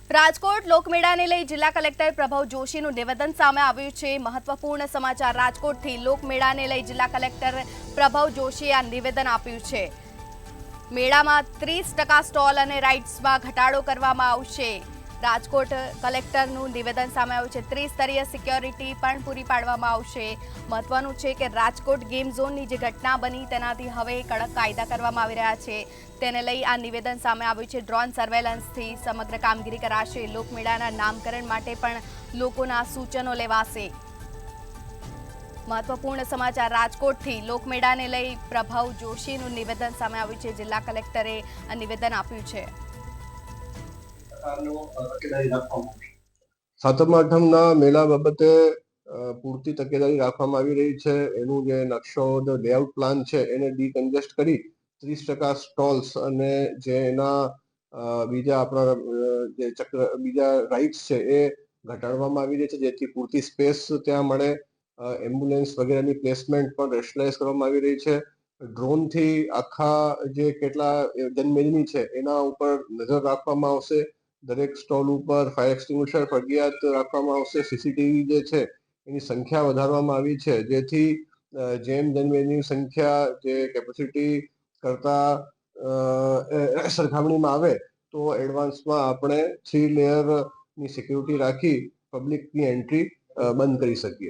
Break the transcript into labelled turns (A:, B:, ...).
A: રાજકોટ લોકમેળાને લઈ જિલ્લા કલેક્ટર પ્રભવ જોશીનું નિવેદન સામે આવ્યું છે। મહત્વપૂર્ણ સમાચાર રાજકોટથી। લોકમેળાને લઈ જિલ્લા કલેક્ટર પ્રભવ જોશીએ આ નિવેદન આપ્યું છે। મેળામાં 30% સ્ટોલ અને રાઇડ્સમાં ઘટાડો કરવામાં આવશે। રાજકોટ કલેક્ટરનું નિવેદન સામે આવ્યું છે। ત્રિસ્તરીય સિક્યોરિટી પણ પૂરી પાડવામાં આવશે। મહત્વનું છે કે રાજકોટ ગેમ ઝોનની જે ઘટના બની તેનાથી હવે કડક કાયદા કરવામાં આવી રહ્યા છે, તેને લઈ આ નિવેદન સામે આવ્યું છે। ડ્રોન સર્વેલન્સથી સમગ્ર કામગીરી કરાશે। લોકમેળાના નામકરણ માટે પણ લોકોના સૂચનો લેવાશે। મહત્વપૂર્ણ સમાચાર રાજકોટથી। લોકમેળાને લઈ પ્રભવ જોશીનું નિવેદન સામે આવ્યું છે। જિલ્લા કલેક્ટરે આ નિવેદન આપ્યું છે।
B: સાતમ આઠમના મેળા બાબતે પૂરતી તકેદારી રાખવામાં આવી રહી છે। એનું જે નકશો લેઆઉટ પ્લાન છે એને ડીકન્જેસ્ટ કરી 30% સ્ટોલ્સ અને જે એના બીજા આપણા જે બીજા રાઇડ્સ છે એ ઘટાડવામાં આવી રહી છે, જેથી પૂરતી સ્પેસ ત્યાં મળે। એમ્બ્યુલન્સ વગેરેની પ્લેસમેન્ટ પણ રેશનલાઇઝ કરવામાં આવી રહી છે। ડ્રોનથી આખા જે કેટલા જનમેદની છે એના ઉપર નજર રાખવામાં આવશે। દરેક સ્ટોલ ઉપર ફાયર એક્સટિંગ્વિશર ફરજિયાત રાખવામાં આવશે। સીસીટીવી જે છે એની સંખ્યા વધારવામાં આવી છે, જેથી જેમ જનમેદનીની સંખ્યા જે કેપેસિટી કરતા સરખામણીમાં આવે તો એડવાન્સમાં આપણે 3 લેયરની સિક્યુરિટી રાખી પબ્લિકની એન્ટ્રી બંધ કરી શકીએ।